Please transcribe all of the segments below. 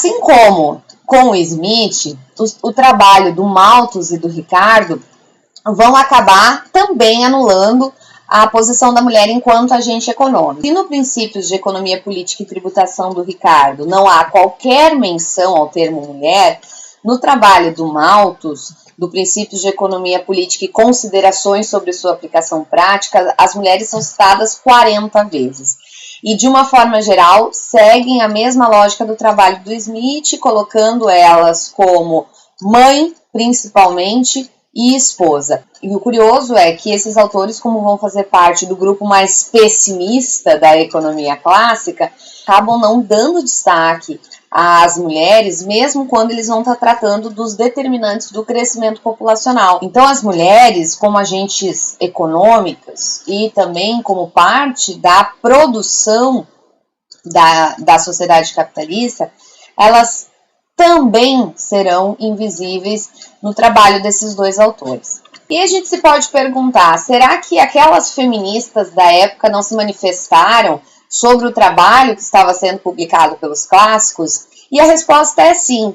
Assim como com o Smith, o trabalho do Malthus e do Ricardo vão acabar também anulando a posição da mulher enquanto agente econômico. Se no Princípios de Economia Política e Tributação do Ricardo não há qualquer menção ao termo mulher, no trabalho do Malthus, do Princípios de Economia Política e Considerações sobre sua aplicação prática, as mulheres são citadas 40 vezes. E, de uma forma geral, seguem a mesma lógica do trabalho do Smith, colocando elas como mãe, principalmente, e esposa. E o curioso é que esses autores, como vão fazer parte do grupo mais pessimista da economia clássica, acabam não dando destaque às mulheres, mesmo quando eles vão estar tratando dos determinantes do crescimento populacional. Então, as mulheres, como agentes econômicas e também como parte da produção da sociedade capitalista, elas também serão invisíveis no trabalho desses dois autores. E a gente se pode perguntar, será que aquelas feministas da época não se manifestaram sobre o trabalho que estava sendo publicado pelos clássicos? E a resposta é sim.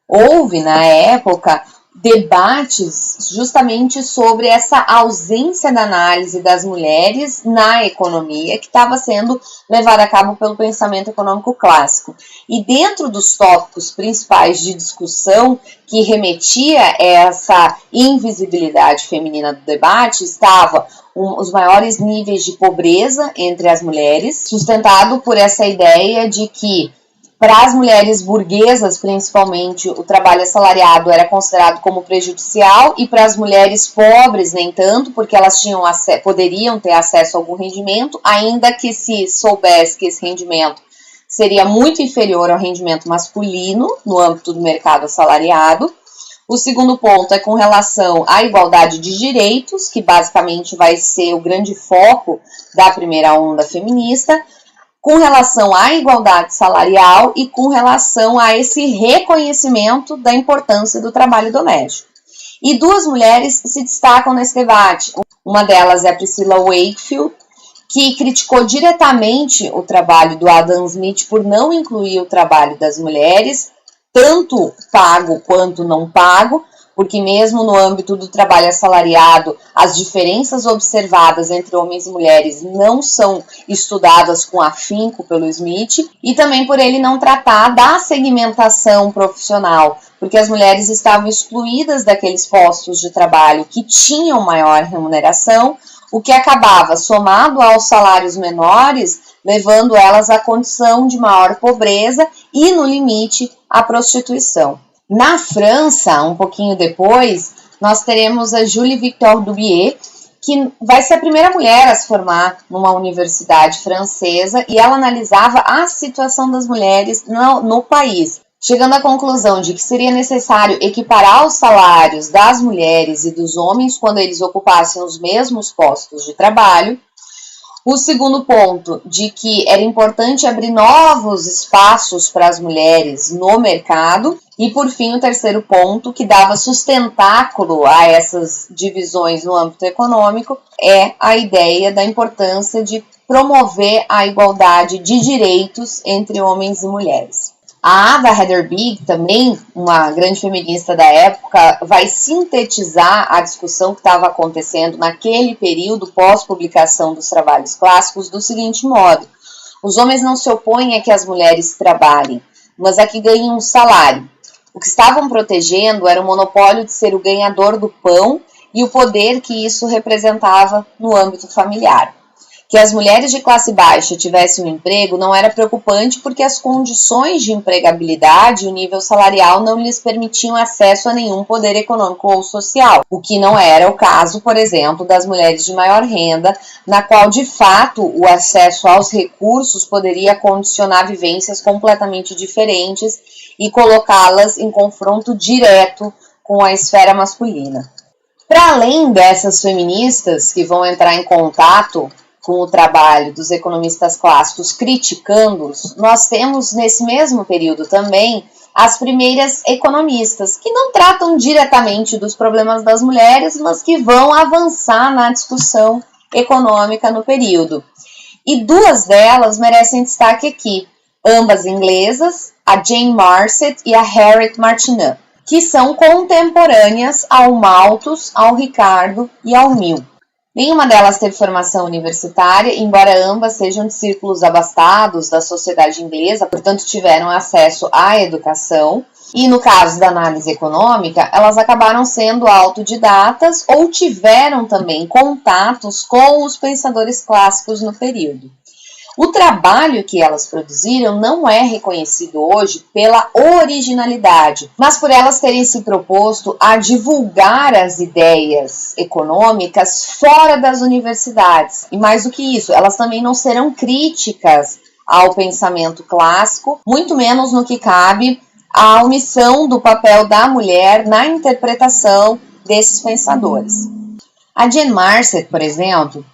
Houve, na época, debates justamente sobre essa ausência da análise das mulheres na economia que estava sendo levada a cabo pelo pensamento econômico clássico. E dentro dos tópicos principais de discussão que remetia a essa invisibilidade feminina do debate estava os maiores níveis de pobreza entre as mulheres, sustentado por essa ideia de que para as mulheres burguesas, principalmente, o trabalho assalariado era considerado como prejudicial e para as mulheres pobres, nem tanto, porque elas poderiam ter acesso a algum rendimento, ainda que se soubesse que esse rendimento seria muito inferior ao rendimento masculino no âmbito do mercado assalariado. O segundo ponto é com relação à igualdade de direitos, que basicamente vai ser o grande foco da primeira onda feminista, com relação à igualdade salarial e com relação a esse reconhecimento da importância do trabalho doméstico. E duas mulheres se destacam nesse debate. Uma delas é a Priscilla Wakefield, que criticou diretamente o trabalho do Adam Smith por não incluir o trabalho das mulheres, tanto pago quanto não pago, porque mesmo no âmbito do trabalho assalariado, as diferenças observadas entre homens e mulheres não são estudadas com afinco pelo Smith, e também por ele não tratar da segmentação profissional, porque as mulheres estavam excluídas daqueles postos de trabalho que tinham maior remuneração, o que acabava, somado aos salários menores, levando elas à condição de maior pobreza e, no limite, à prostituição. Na França, um pouquinho depois, nós teremos a Julie Victor Dubié, que vai ser a primeira mulher a se formar numa universidade francesa, e ela analisava a situação das mulheres no país, chegando à conclusão de que seria necessário equiparar os salários das mulheres e dos homens quando eles ocupassem os mesmos postos de trabalho. O segundo ponto, de que era importante abrir novos espaços para as mulheres no mercado. E, por fim, o terceiro ponto, que dava sustentáculo a essas divisões no âmbito econômico, é a ideia da importância de promover a igualdade de direitos entre homens e mulheres. A Ada Heather Bigg, também uma grande feminista da época, vai sintetizar a discussão que estava acontecendo naquele período pós-publicação dos trabalhos clássicos do seguinte modo: os homens não se opõem a que as mulheres trabalhem, mas a que ganhem um salário. O que estavam protegendo era o monopólio de ser o ganhador do pão e o poder que isso representava no âmbito familiar. Que as mulheres de classe baixa tivessem um emprego não era preocupante porque as condições de empregabilidade e o nível salarial não lhes permitiam acesso a nenhum poder econômico ou social, o que não era o caso, por exemplo, das mulheres de maior renda, na qual, de fato, o acesso aos recursos poderia condicionar vivências completamente diferentes e colocá-las em confronto direto com a esfera masculina. Para além dessas feministas que vão entrar em contato com o trabalho dos economistas clássicos criticando-os, nós temos nesse mesmo período também as primeiras economistas, que não tratam diretamente dos problemas das mulheres, mas que vão avançar na discussão econômica no período. E duas delas merecem destaque aqui. ambas inglesas, a Jane Marcet e a Harriet Martineau, que são contemporâneas ao Malthus, ao Ricardo e ao Mill. Nenhuma delas teve formação universitária, embora ambas sejam de círculos abastados da sociedade inglesa, portanto tiveram acesso à educação. E no caso da análise econômica, elas acabaram sendo autodidatas ou tiveram também contatos com os pensadores clássicos no período. O trabalho que elas produziram não é reconhecido hoje pela originalidade, mas por elas terem se proposto a divulgar as ideias econômicas fora das universidades. E mais do que isso, elas também não serão críticas ao pensamento clássico, muito menos no que cabe à omissão do papel da mulher na interpretação desses pensadores. A Jane Marcet, por exemplo,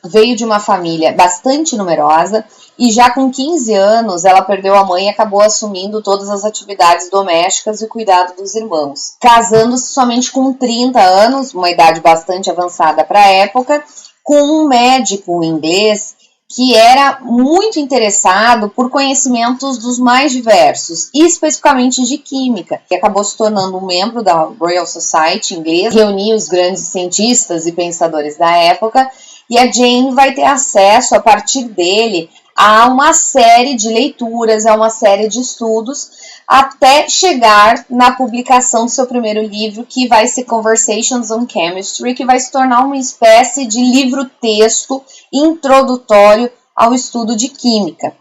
veio de uma família bastante numerosa e já com 15 anos ela perdeu a mãe e acabou assumindo todas as atividades domésticas e o cuidado dos irmãos. Casando-se somente com 30 anos, uma idade bastante avançada para a época, com um médico inglês que era muito interessado por conhecimentos dos mais diversos, e especificamente de química, que acabou se tornando um membro da Royal Society inglesa, reunia os grandes cientistas e pensadores da época, e a Jane vai ter acesso, a partir dele, a uma série de leituras, a uma série de estudos, até chegar na publicação do seu primeiro livro, que vai ser Conversations on Chemistry, que vai se tornar uma espécie de livro-texto introdutório ao estudo de química.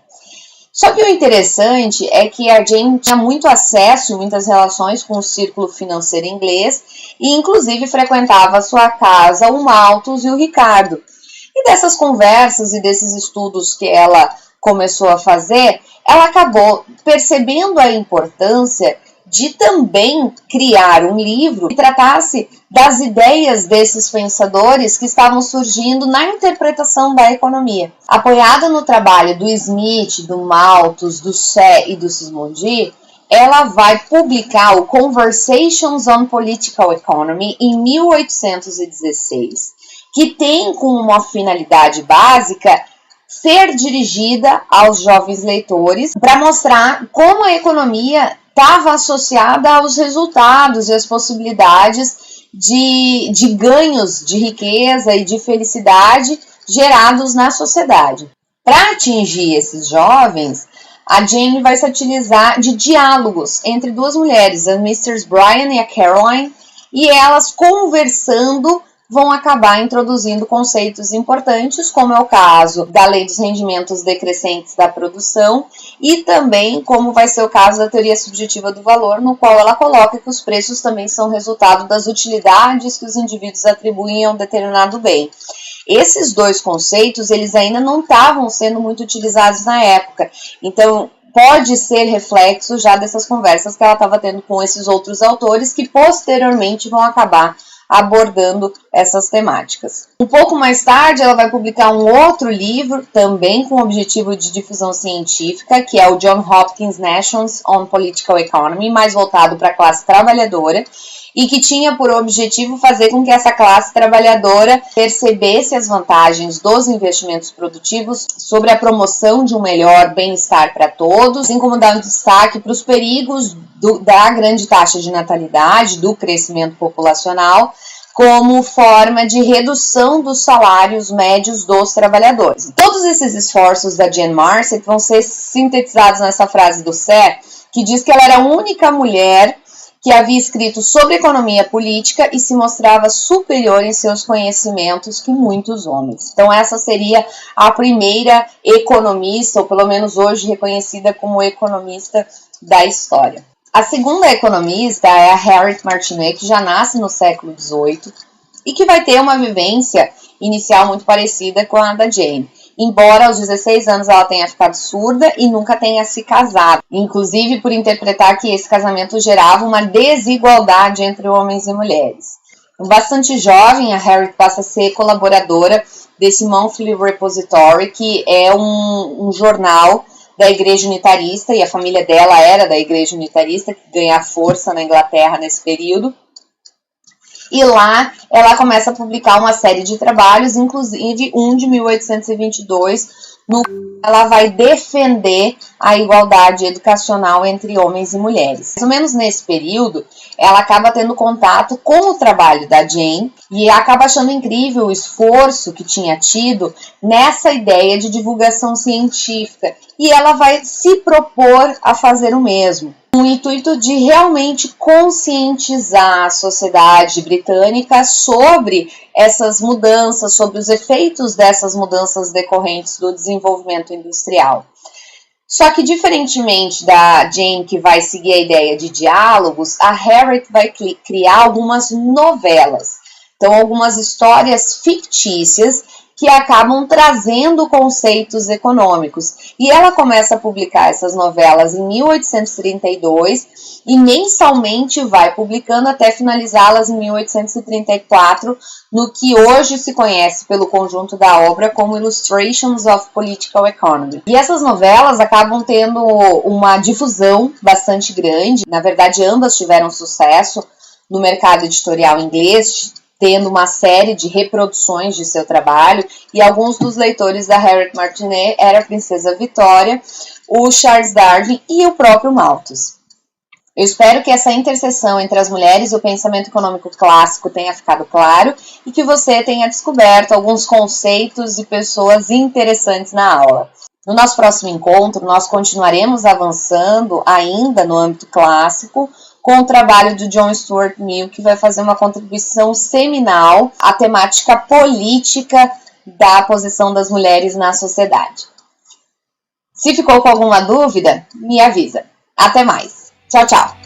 Só que o interessante é que a Jane tinha muito acesso e muitas relações com o círculo financeiro inglês e, inclusive, frequentava a sua casa o Malthus e o Ricardo. E dessas conversas e desses estudos que ela começou a fazer, ela acabou percebendo a importância de também criar um livro que tratasse das ideias desses pensadores que estavam surgindo na interpretação da economia. Apoiada no trabalho do Smith, do Malthus, do Say e do Sismondi, ela vai publicar o Conversations on Political Economy em 1816, que tem como uma finalidade básica ser dirigida aos jovens leitores para mostrar como a economia estava associada aos resultados e às possibilidades de ganhos de riqueza e de felicidade gerados na sociedade. Para atingir esses jovens, a Jane vai se utilizar de diálogos entre duas mulheres, a Mrs. Bryan e a Caroline, e elas conversando vão acabar introduzindo conceitos importantes, como é o caso da lei dos rendimentos decrescentes da produção e também como vai ser o caso da teoria subjetiva do valor, no qual ela coloca que os preços também são resultado das utilidades que os indivíduos atribuem a um determinado bem. Esses dois conceitos, eles ainda não estavam sendo muito utilizados na época, então pode ser reflexo já dessas conversas que ela estava tendo com esses outros autores que posteriormente vão acabar abordando essas temáticas. Um pouco mais tarde, ela vai publicar um outro livro, também com objetivo de difusão científica, que é o John Hopkins Nations on Political Economy, mais voltado para a classe trabalhadora, e que tinha por objetivo fazer com que essa classe trabalhadora percebesse as vantagens dos investimentos produtivos sobre a promoção de um melhor bem-estar para todos, assim como dar um destaque para os perigos da grande taxa de natalidade, do crescimento populacional, como forma de redução dos salários médios dos trabalhadores. Todos esses esforços da Jane Marcet vão ser sintetizados nessa frase do Say, que diz que ela era a única mulher que havia escrito sobre economia política e se mostrava superior em seus conhecimentos que muitos homens. Então essa seria a primeira economista, ou pelo menos hoje reconhecida como economista da história. A segunda economista é a Harriet Martineau, que já nasce no século XVIII e que vai ter uma vivência inicial muito parecida com a da Jane. Embora aos 16 anos ela tenha ficado surda e nunca tenha se casado, inclusive por interpretar que esse casamento gerava uma desigualdade entre homens e mulheres. Bastante jovem, a Harriet passa a ser colaboradora desse Monthly Repository, que é um jornal da Igreja Unitarista, e a família dela era da Igreja Unitarista, que ganha força na Inglaterra nesse período. E lá ela começa a publicar uma série de trabalhos, inclusive um de 1822, no qual ela vai defender a igualdade educacional entre homens e mulheres. Mais ou menos nesse período, ela acaba tendo contato com o trabalho da Jane e acaba achando incrível o esforço que tinha tido nessa ideia de divulgação científica. E ela vai se propor a fazer o mesmo, com o intuito de realmente conscientizar a sociedade britânica sobre essas mudanças, sobre os efeitos dessas mudanças decorrentes do desenvolvimento industrial. Só que, diferentemente da Jane, que vai seguir a ideia de diálogos, a Harriet vai criar algumas novelas. Então, algumas histórias fictícias que acabam trazendo conceitos econômicos. E ela começa a publicar essas novelas em 1832 e mensalmente vai publicando até finalizá-las em 1834, no que hoje se conhece pelo conjunto da obra como Illustrations of Political Economy. E essas novelas acabam tendo uma difusão bastante grande. Na verdade, ambas tiveram sucesso no mercado editorial inglês, tendo uma série de reproduções de seu trabalho, e alguns dos leitores da Harriet Martinet era a Princesa Vitória, o Charles Darwin e o próprio Malthus. Eu espero que essa interseção entre as mulheres e o pensamento econômico clássico tenha ficado claro e que você tenha descoberto alguns conceitos e pessoas interessantes na aula. No nosso próximo encontro, nós continuaremos avançando ainda no âmbito clássico, com o trabalho do John Stuart Mill, que vai fazer uma contribuição seminal à temática política da posição das mulheres na sociedade. Se ficou com alguma dúvida, me avisa. Até mais. Tchau, tchau.